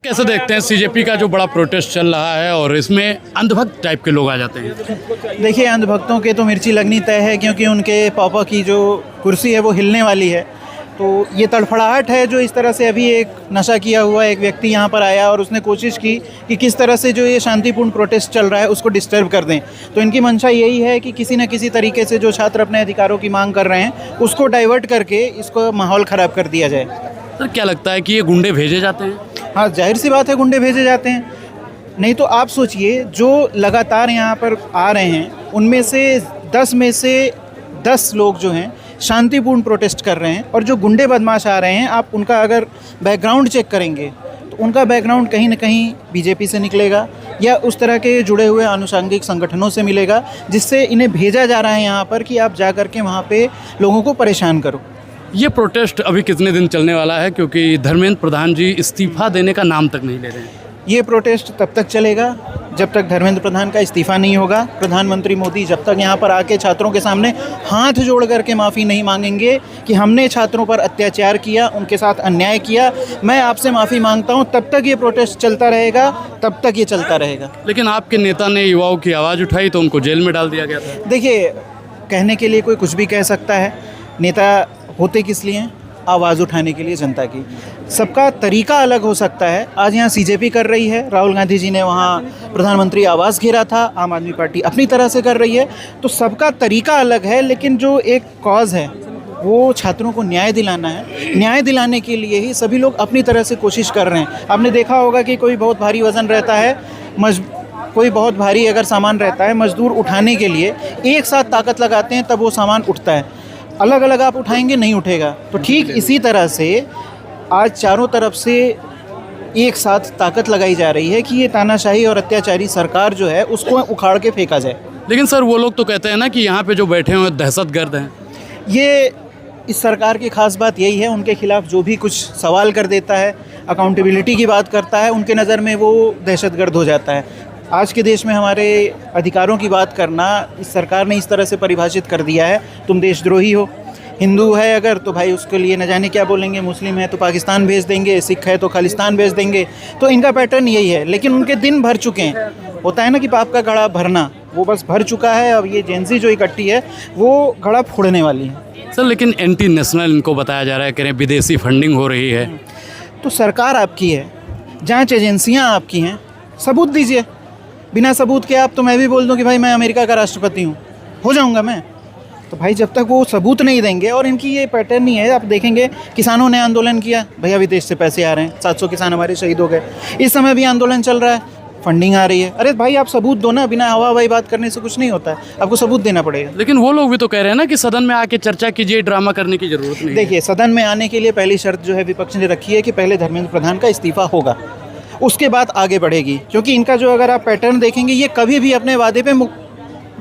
कैसे देखते हैं सीजेपी का जो बड़ा प्रोटेस्ट चल रहा है और इसमें अंधभक्त टाइप के लोग आ जाते हैं? देखिए, अंधभक्तों के तो मिर्ची लगनी तय है, क्योंकि उनके पापा की जो कुर्सी है वो हिलने वाली है। तो ये तड़फड़ाहट है जो इस तरह से अभी एक नशा किया हुआ एक व्यक्ति यहाँ पर आया और उसने कोशिश की कि किस तरह से जो ये शांतिपूर्ण प्रोटेस्ट चल रहा है उसको डिस्टर्ब कर दें। तो इनकी मंशा यही है कि किसी न किसी तरीके से जो छात्र अपने अधिकारों की मांग कर रहे हैं उसको डाइवर्ट करके इसको माहौल ख़राब कर दिया जाए। सर, क्या लगता है कि ये गुंडे भेजे जाते हैं? हाँ, जाहिर सी बात है, गुंडे भेजे जाते हैं। नहीं तो आप सोचिए, जो लगातार यहाँ पर आ रहे हैं उनमें से 10 में से 10 लोग जो हैं शांतिपूर्ण प्रोटेस्ट कर रहे हैं, और जो गुंडे बदमाश आ रहे हैं आप उनका अगर बैकग्राउंड चेक करेंगे तो उनका बैकग्राउंड कहीं ना कहीं बीजेपी से निकलेगा या उस तरह के जुड़े हुए आनुषंगिक संगठनों से मिलेगा, जिससे इन्हें भेजा जा रहा है यहाँ पर कि आप जा कर के वहाँ पे लोगों को परेशान करो। ये प्रोटेस्ट अभी कितने दिन चलने वाला है, क्योंकि धर्मेंद्र प्रधान जी इस्तीफा देने का नाम तक नहीं ले रहे हैं? ये प्रोटेस्ट तब तक चलेगा जब तक धर्मेंद्र प्रधान का इस्तीफ़ा नहीं होगा। प्रधानमंत्री मोदी जब तक यहाँ पर आके छात्रों के सामने हाथ जोड़ करके माफ़ी नहीं मांगेंगे कि हमने छात्रों पर अत्याचार किया, उनके साथ अन्याय किया, मैं आपसे माफ़ी मांगता हूँ, तब तक ये प्रोटेस्ट चलता रहेगा, तब तक ये चलता रहेगा। लेकिन आपके नेता ने युवाओं की आवाज़ उठाई तो उनको जेल में डाल दिया गया था। देखिए, कहने के लिए कोई कुछ भी कह सकता है, नेता होते किस लिए हैं? आवाज़ उठाने के लिए, जनता की। सबका तरीका अलग हो सकता है। आज यहाँ सीजेपी कर रही है, राहुल गांधी जी ने वहाँ प्रधानमंत्री आवास घेरा था, आम आदमी पार्टी अपनी तरह से कर रही है। तो सबका तरीका अलग है, लेकिन जो एक कॉज है वो छात्रों को न्याय दिलाना है। न्याय दिलाने के लिए ही सभी लोग अपनी तरह से कोशिश कर रहे हैं। आपने देखा होगा कि कोई बहुत भारी वज़न रहता है, कोई बहुत भारी अगर सामान रहता है, मजदूर उठाने के लिए एक साथ ताकत लगाते हैं तब वो सामान उठता है। अलग अलग आप उठाएंगे नहीं उठेगा। तो ठीक इसी तरह से आज चारों तरफ से एक साथ ताकत लगाई जा रही है कि ये तानाशाही और अत्याचारी सरकार जो है उसको उखाड़ के फेंका जाए। लेकिन सर, वो लोग तो कहते हैं ना कि यहाँ पे जो बैठे हुए दहशतगर्द हैं। ये इस सरकार की खास बात यही है, उनके खिलाफ जो भी कुछ सवाल कर देता है, अकाउंटेबिलिटी की बात करता है, उनके नज़र में वो दहशतगर्द हो जाता है। आज के देश में हमारे अधिकारों की बात करना इस सरकार ने इस तरह से परिभाषित कर दिया है, तुम देशद्रोही हो। हिंदू है अगर तो भाई उसके लिए न जाने क्या बोलेंगे, मुस्लिम है तो पाकिस्तान भेज देंगे, सिख है तो खालिस्तान भेज देंगे। तो इनका पैटर्न यही है, लेकिन उनके दिन भर चुके हैं। होता है ना कि पाप का घड़ा भरना, वो बस भर चुका है। अब ये जेंजी जो इकट्ठी है वो घड़ा फोड़ने वाली है। सर, लेकिन एंटी नेशनल इनको बताया जा रहा है, कह रहे हैं विदेशी फंडिंग हो रही है। तो सरकार आपकी है, जांच एजेंसियां आपकी हैं, सबूत दीजिए। बिना सबूत के आप तो मैं भी बोल दूं कि भाई मैं अमेरिका का राष्ट्रपति हूं, हो जाऊंगा मैं। तो भाई जब तक वो सबूत नहीं देंगे, और इनकी ये पैटर्न नहीं है। आप देखेंगे किसानों ने आंदोलन किया, भैया विदेश से पैसे आ रहे हैं, 700 किसान हमारे शहीद हो गए। इस समय भी आंदोलन चल रहा है, फंडिंग आ रही है। अरे भाई आप सबूत दो ना, बिना हवा हवाई बात करने से कुछ नहीं होता है, आपको सबूत देना पड़ेगा। लेकिन वो लोग भी तो कह रहे हैं ना कि सदन में आके चर्चा कीजिए, ड्रामा करने की जरूरत नहीं। देखिए, सदन में आने के लिए पहली शर्त जो है विपक्ष ने रखी है कि पहले धर्मेंद्र प्रधान का इस्तीफा होगा, उसके बाद आगे बढ़ेगी। क्योंकि इनका जो अगर आप पैटर्न देखेंगे, ये कभी भी अपने वादे पे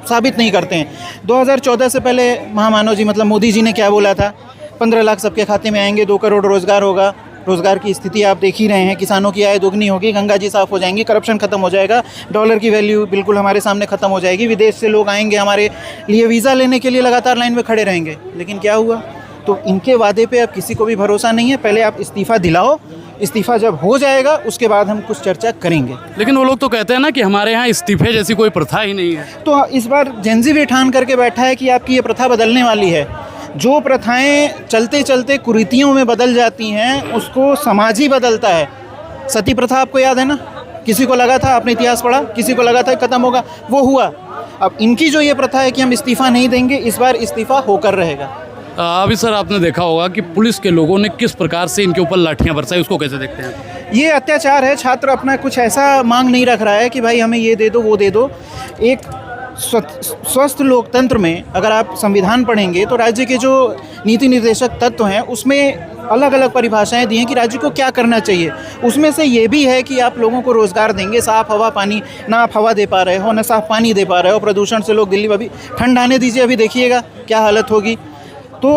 साबित नहीं करते हैं। 2014 से पहले महामानव जी मतलब मोदी जी ने क्या बोला था, 15 लाख सबके खाते में आएंगे, 2 करोड़ रोजगार होगा। रोजगार की स्थिति आप देख ही रहे हैं, किसानों की आय दोगुनी होगी, गंगा जी साफ हो जाएंगी, करप्शन खत्म हो जाएगा, डॉलर की वैल्यू बिल्कुल हमारे सामने खत्म हो जाएगी, विदेश से लोग आएंगे हमारे लिए वीज़ा लेने के लिए लगातार लाइन में खड़े रहेंगे। लेकिन क्या हुआ? तो इनके वादे पे अब किसी को भी भरोसा नहीं है। पहले आप इस्तीफ़ा दिलाओ, इस्तीफ़ा जब हो जाएगा उसके बाद हम कुछ चर्चा करेंगे। लेकिन वो लोग तो कहते हैं ना कि हमारे यहाँ इस्तीफे जैसी कोई प्रथा ही नहीं है। तो इस बार जेंजी भी ठान करके बैठा है कि आपकी ये प्रथा बदलने वाली है। जो प्रथाएं चलते चलते कुरीतियों में बदल जाती हैं उसको समाज ही बदलता है। सती प्रथा आपको याद है ना, किसी को लगा था, आपने इतिहास पढ़ा, किसी को लगा था खत्म होगा, वो हुआ। अब इनकी जो ये प्रथा है कि हम इस्तीफ़ा नहीं देंगे, इस बार इस्तीफ़ा होकर रहेगा। अभी सर, आपने देखा होगा कि पुलिस के लोगों ने किस प्रकार से इनके ऊपर लाठियां बरसाई, उसको कैसे देखते हैं? ये अत्याचार है। छात्र अपना कुछ ऐसा मांग नहीं रख रहा है कि भाई हमें ये दे दो वो दे दो। एक स्वस्थ लोकतंत्र में अगर आप संविधान पढ़ेंगे तो राज्य के जो नीति निर्देशक तत्व हैं उसमें अलग अलग परिभाषाएं दी हैं कि राज्य को क्या करना चाहिए। उसमें से ये भी है कि आप लोगों को रोज़गार देंगे, साफ़ हवा पानी, ना आप हवा दे पा रहे हो ना साफ़ पानी दे पा रहे हो, प्रदूषण से लोग दिल्ली में, अभी ठंड आने दीजिए, अभी देखिएगा क्या हालत होगी। तो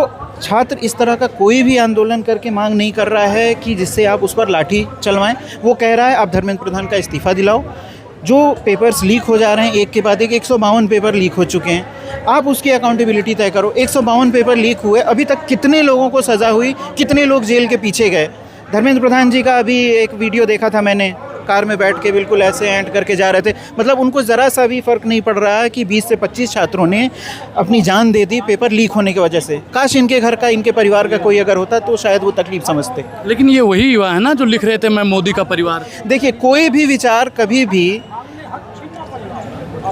छात्र इस तरह का कोई भी आंदोलन करके मांग नहीं कर रहा है कि जिससे आप उस पर लाठी चलवाएं। वो कह रहा है आप धर्मेंद्र प्रधान का इस्तीफ़ा दिलाओ। जो पेपर्स लीक हो जा रहे हैं एक के बाद एक, 152 पेपर लीक हो चुके हैं, आप उसकी अकाउंटेबिलिटी तय करो। 152 पेपर लीक हुए, अभी तक कितने लोगों को सज़ा हुई, कितने लोग जेल के पीछे गए। धर्मेंद्र प्रधान जी का अभी एक वीडियो देखा था मैंने, कार में बैठ के बिल्कुल ऐसे एंड करके जा रहे थे। मतलब उनको ज़रा सा भी फ़र्क नहीं पड़ रहा है कि 20 से 25 छात्रों ने अपनी जान दे दी पेपर लीक होने की वजह से। काश इनके घर का, इनके परिवार का कोई अगर होता तो शायद वो तकलीफ समझते। लेकिन ये वही युवा है ना जो लिख रहे थे मैं मोदी का परिवार। देखिए, कोई भी विचार कभी भी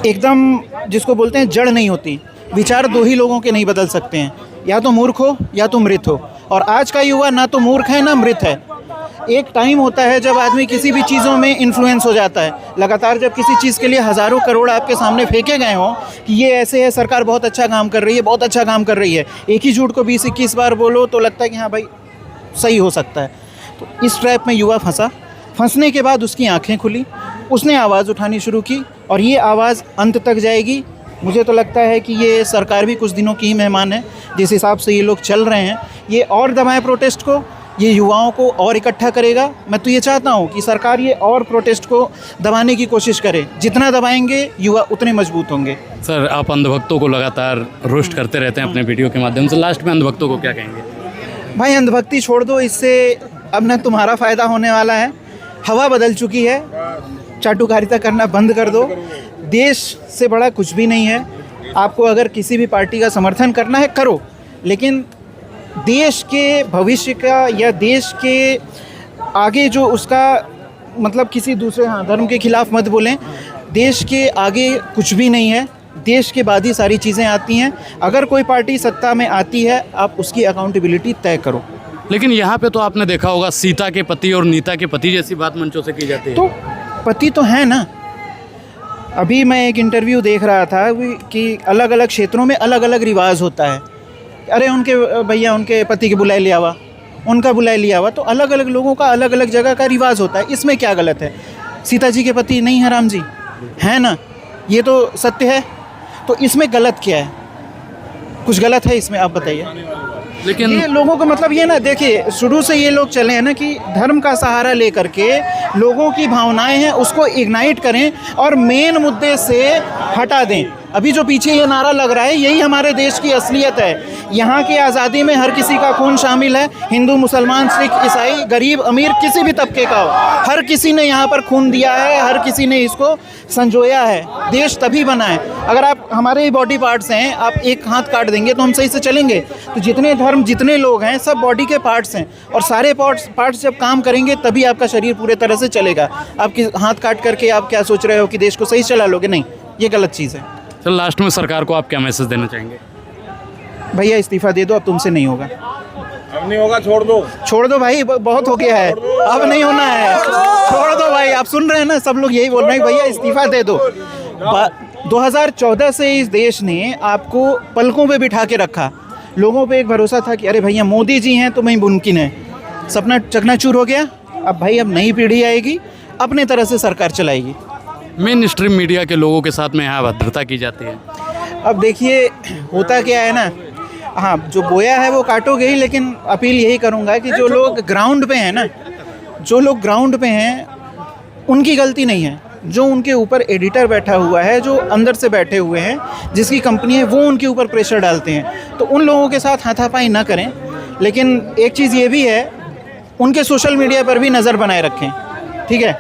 एकदम जिसको बोलते हैं जड़ नहीं होती। विचार दो ही लोगों के नहीं बदल सकते हैं, या तो मूर्ख हो या तो मृत हो। और आज का युवा ना तो मूर्ख है ना मृत है। एक टाइम होता है जब आदमी किसी भी चीज़ों में इन्फ्लुएंस हो जाता है। लगातार जब किसी चीज़ के लिए हज़ारों करोड़ आपके सामने फेंके गए हों कि ये ऐसे है, सरकार बहुत अच्छा काम कर रही है, बहुत अच्छा काम कर रही है, एक ही झूठ को 20-21 बार बोलो तो लगता है कि हाँ भाई सही हो सकता है। तो इस ट्रैप में युवा फंसा। फंसने के बाद उसकी आंखें खुली, उसने आवाज़ उठानी शुरू की और ये आवाज़ अंत तक जाएगी। मुझे तो लगता है कि ये सरकार भी कुछ दिनों की ही मेहमान है। जिस हिसाब से ये लोग चल रहे हैं, ये और दबाए प्रोटेस्ट को, ये युवाओं को और इकट्ठा करेगा। मैं तो ये चाहता हूँ कि सरकार ये और प्रोटेस्ट को दबाने की कोशिश करे। जितना दबाएंगे युवा उतने मजबूत होंगे। सर, आप अंधभक्तों को लगातार रोस्ट करते रहते हैं अपने वीडियो के माध्यम से, लास्ट में अंधभक्तों को क्या कहेंगे? भाई अंधभक्ति छोड़ दो, इससे अब ना तुम्हारा फ़ायदा होने वाला है। हवा बदल चुकी है, चाटुकारिता करना बंद कर दो। देश से बड़ा कुछ भी नहीं है। आपको अगर किसी भी पार्टी का समर्थन करना है करो, लेकिन देश के भविष्य का या देश के आगे जो उसका मतलब किसी दूसरे धर्म के खिलाफ मत बोलें। देश के आगे कुछ भी नहीं है, देश के बाद ही सारी चीज़ें आती हैं। अगर कोई पार्टी सत्ता में आती है, आप उसकी अकाउंटेबिलिटी तय करो। लेकिन यहाँ पे तो आपने देखा होगा सीता के पति और नीता के पति जैसी बात मंचों से की जाती है। तो पति तो है ना। अभी मैं एक इंटरव्यू देख रहा था कि अलग अलग क्षेत्रों में अलग अलग रिवाज होता है। अरे उनके भैया उनके पति के बुलाए लिया हुआ, उनका बुलाए लिया हुआ। तो अलग अलग लोगों का अलग अलग जगह का रिवाज होता है। इसमें क्या गलत है? सीता जी के पति नहीं है राम जी, है ना? ये तो सत्य है। तो इसमें गलत क्या है? कुछ गलत है इसमें? आप बताइए। लेकिन ये लोगों को मतलब ये ना, देखिए शुरू से ये लोग चले हैं ना कि धर्म का सहारा लेकर के लोगों की भावनाएं हैं उसको इग्नाइट करें और मेन मुद्दे से हटा दें। अभी जो पीछे ये नारा लग रहा है, यही हमारे देश की असलियत है। यहाँ की आज़ादी में हर किसी का खून शामिल है, हिंदू, मुसलमान, सिख, ईसाई, गरीब, अमीर, किसी भी तबके का हो, हर किसी ने यहाँ पर खून दिया है, हर किसी ने इसको संजोया है। देश तभी बना है। अगर आप हमारे ही बॉडी पार्ट्स हैं, आप एक हाथ काट देंगे तो हम सही से चलेंगे? तो जितने धर्म, जितने लोग हैं, सब बॉडी के पार्ट्स हैं और सारे पार्ट्स जब काम करेंगे तभी आपका शरीर पूरे तरह से चलेगा। आपकी हाथ काट करके आप क्या सोच रहे हो कि देश को सही चला लोगे? नहीं, ये गलत चीज़ है। सर, लास्ट में सरकार को आप क्या मैसेज देना चाहेंगे? भैया इस्तीफा दे दो, अब तुमसे नहीं होगा। अब नहीं होगा, छोड़ दो भाई, बहुत हो गया है, अब नहीं होना है, छोड़ दो भाई। आप सुन रहे हैं ना, सब लोग यही बोल रहे हैं भैया इस्तीफा दे दो। 2014 से इस देश ने आपको पलकों पे बिठा के रखा। लोगों पे एक भरोसा था कि अरे भैया मोदी जी हैं तो मैं मुमकिन है। सपना चकनाचूर हो गया। अब भाई अब नई पीढ़ी आएगी, अपने तरह से सरकार चलाएगी। मेन स्ट्रीम मीडिया के लोगों के साथ में यहाँ भद्रता की जाती है। अब देखिए होता क्या है ना, हाँ जो बोया है वो काटोगे ही, लेकिन अपील यही करूँगा कि जो लोग ग्राउंड पे हैं ना, जो लोग ग्राउंड पे हैं उनकी गलती नहीं है। जो उनके ऊपर एडिटर बैठा हुआ है, जो अंदर से बैठे हुए हैं, जिसकी कंपनी है, वो उनके ऊपर प्रेशर डालते हैं। तो उन लोगों के साथ हाथापाई ना करें। लेकिन एक चीज़ ये भी है, उनके सोशल मीडिया पर भी नज़र बनाए रखें, ठीक है?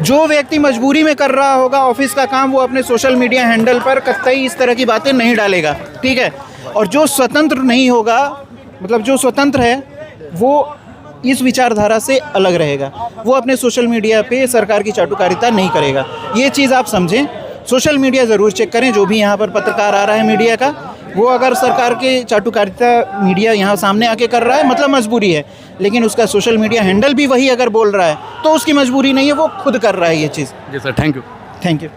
जो व्यक्ति मजबूरी में कर रहा होगा ऑफिस का काम, वो अपने सोशल मीडिया हैंडल पर कतई इस तरह की बातें नहीं डालेगा, ठीक है? और जो स्वतंत्र नहीं होगा, मतलब जो स्वतंत्र है, वो इस विचारधारा से अलग रहेगा। वो अपने सोशल मीडिया पे सरकार की चाटुकारिता नहीं करेगा। ये चीज़ आप समझें। सोशल मीडिया ज़रूर चेक करें। जो भी यहाँ पर पत्रकार आ रहा है मीडिया का, वो अगर सरकार के चाटुकारिता मीडिया यहाँ सामने आके कर रहा है, मतलब मजबूरी है। लेकिन उसका सोशल मीडिया हैंडल भी वही अगर बोल रहा है तो उसकी मजबूरी नहीं है, वो खुद कर रहा है ये चीज़। जी sir, thank you. Thank you.